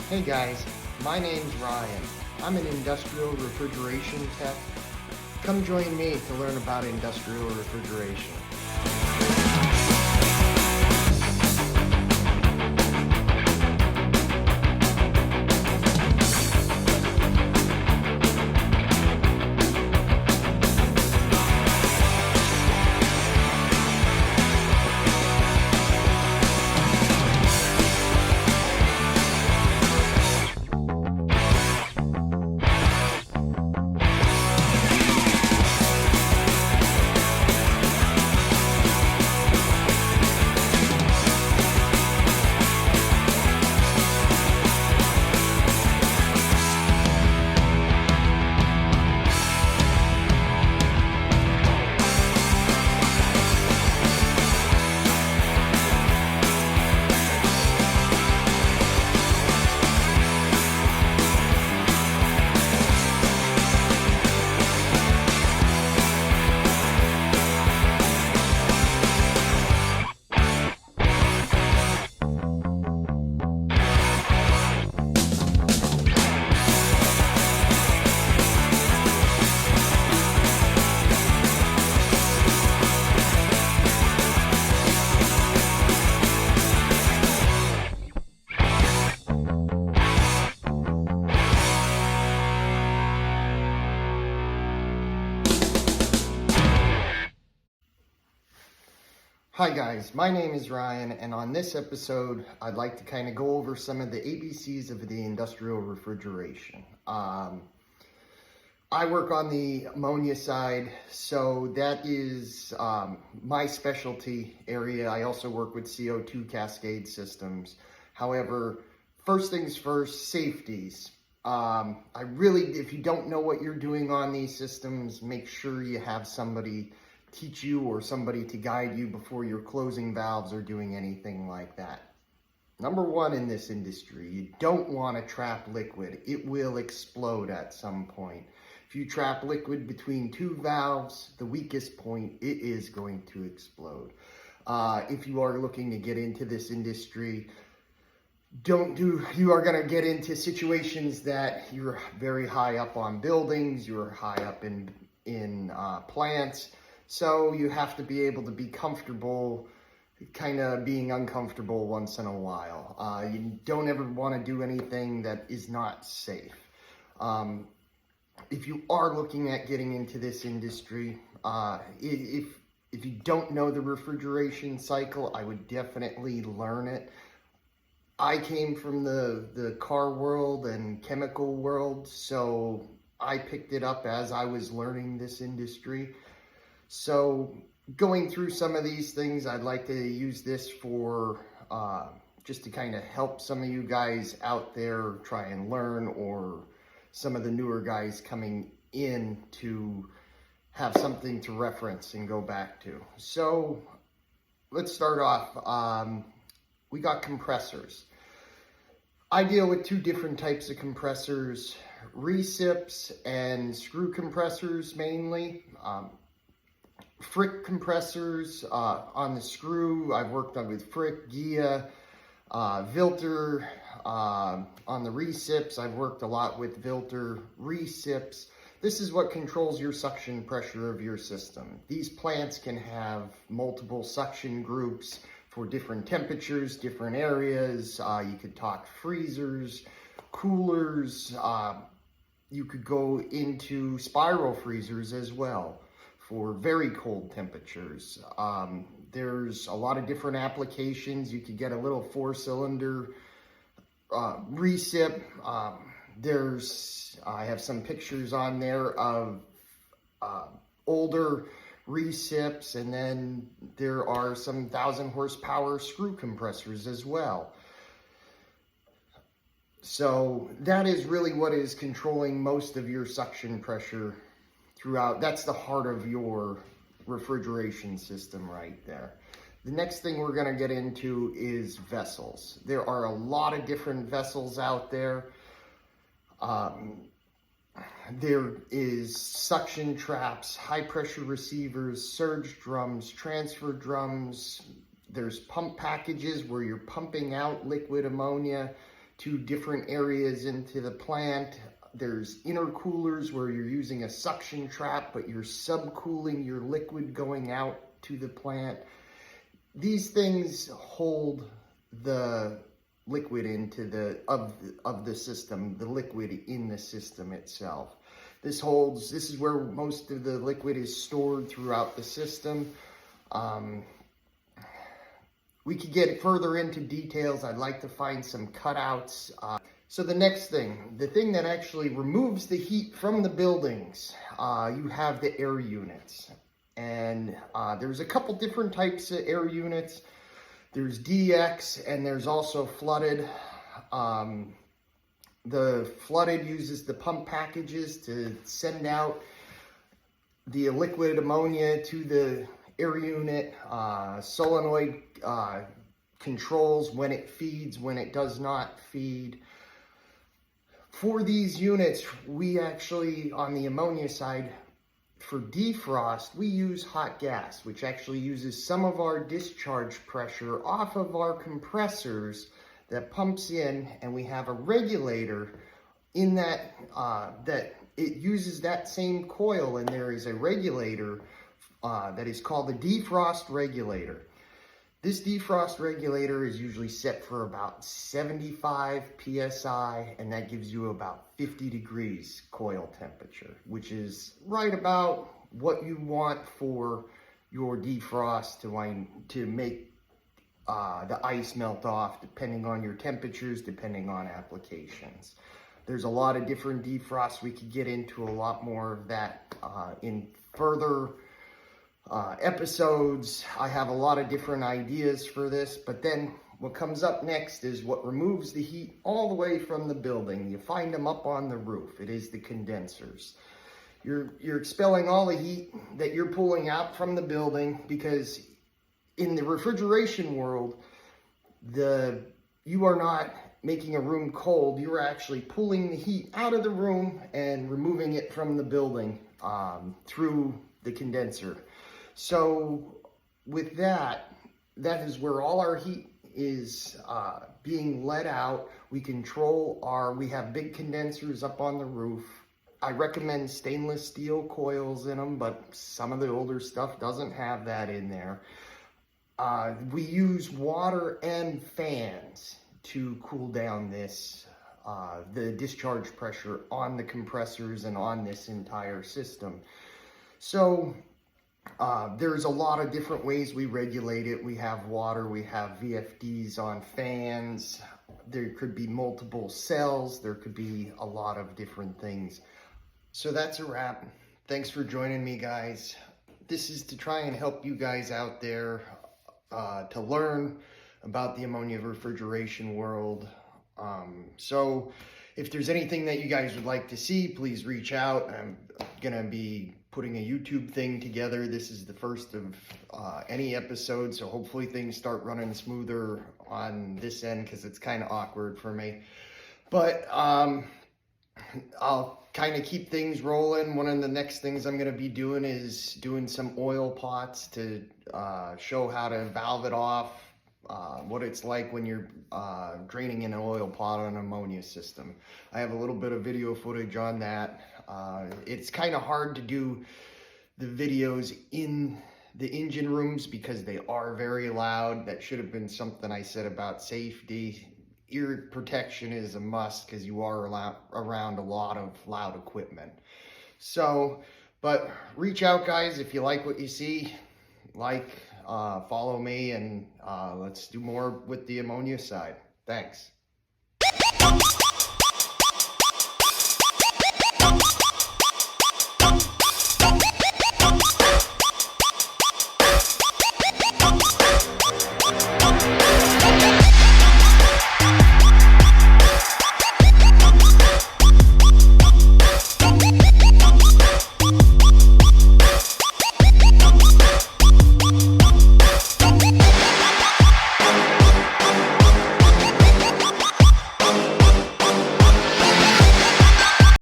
Hey guys, my name's Ryan. I'm an industrial refrigeration tech. Come join me to learn about industrial refrigeration. Hi guys, my name is Ryan, and on this episode, I'd like to kind of go over some of the ABCs of the industrial refrigeration. I work on the ammonia side, so that is my specialty area. I also work with CO2 cascade systems. However, first things first, safeties. If you don't know what you're doing on these systems, make sure you have somebody teach you or somebody to guide you before you're closing valves or doing anything like that. Number one in this industry, you don't want to trap liquid. It will explode at some point. If you trap liquid between two valves, the weakest point, it is going to explode. If you are looking to get into this industry, you are going to get into situations that you're very high up on buildings, you're high up in plants. So you have to be able to be comfortable, kind of being uncomfortable once in a while. You don't ever want to do anything that is not safe. If you are looking at getting into this industry, if you don't know the refrigeration cycle, I would definitely learn it. I came from the car world and chemical world, so I picked it up as I was learning this industry. So going through some of these things, I'd like to use this for just to kind of help some of you guys out there try and learn, or some of the newer guys coming in to have something to reference and go back to. So let's start off. We got compressors. I deal with two different types of compressors, recips and screw compressors mainly. Frick compressors on the screw, I've worked on with Frick, Gia, Vilter. On the recips, I've worked a lot with Vilter recips. This is what controls your suction pressure of your system. These plants can have multiple suction groups for different temperatures, different areas. You could talk freezers, coolers. You could go into spiral freezers as well for very cold temperatures. There's a lot of different applications. You could get a little 4-cylinder recip. I have some pictures on there of older recips, and then there are some 1,000 horsepower screw compressors as well. So that is really what is controlling most of your suction pressure throughout. That's the heart of your refrigeration system right there. The next thing we're going to get into is vessels. There are a lot of different vessels out there. There is suction traps, high pressure receivers, surge drums, transfer drums. There's pump packages where you're pumping out liquid ammonia two different areas into the plant. There's intercoolers where you're using a suction trap, but you're subcooling your liquid going out to the plant. These things hold the liquid into of the system, the liquid in the system itself. This is where most of the liquid is stored throughout the system. We could get further into details. I'd like to find some cutouts. So the next thing, the thing that actually removes the heat from the buildings, you have the air units. And there's a couple different types of air units. There's DX and there's also flooded. The flooded uses the pump packages to send out the liquid ammonia to the air unit. Solenoid controls when it feeds, when it does not feed. For these units, we actually, on the ammonia side, for defrost, we use hot gas, which actually uses some of our discharge pressure off of our compressors that pumps in, and we have a regulator in that, that it uses that same coil, and there is a regulator that is called the defrost regulator. This defrost regulator is usually set for about 75 PSI, and that gives you about 50 degrees coil temperature, which is right about what you want for your defrost to make the ice melt off, depending on your temperatures, depending on applications. There's a lot of different defrosts. We could get into a lot more of that in further episodes. I have a lot of different ideas for this, but then what comes up next is what removes the heat all the way from the building. You find them up on the roof. It is the condensers. You're expelling all the heat that you're pulling out from the building, because in the refrigeration world, you are not making a room cold. You're actually pulling the heat out of the room and removing it from the building through the condenser. So with that is where all our heat is being let out. We have big condensers up on the roof. I recommend stainless steel coils in them, but some of the older stuff doesn't have that in there. We use water and fans to cool down this, the discharge pressure on the compressors and on this entire system. So there's a lot of different ways we regulate it. We have water, we have VFDs on fans. There could be multiple cells. There could be a lot of different things. So that's a wrap. Thanks for joining me, guys. This is to try and help you guys out there to learn about the ammonia refrigeration world. So if there's anything that you guys would like to see, please reach out. I'm gonna be putting a YouTube thing together. This is the first of any episode, so hopefully things start running smoother on this end, because it's kind of awkward for me. But I'll kind of keep things rolling. One of the next things I'm going to be doing is doing some oil pots to show how to valve it off, what it's like when you're draining an oil pot on an ammonia system. I have a little bit of video footage on that. It's kind of hard to do the videos in the engine rooms because they are very loud. That should have been something I said about safety. Ear protection is a must because you are around a lot of loud equipment. So, but reach out, guys, if you like what you see. Follow me, and let's do more with the ammonia side. Thanks.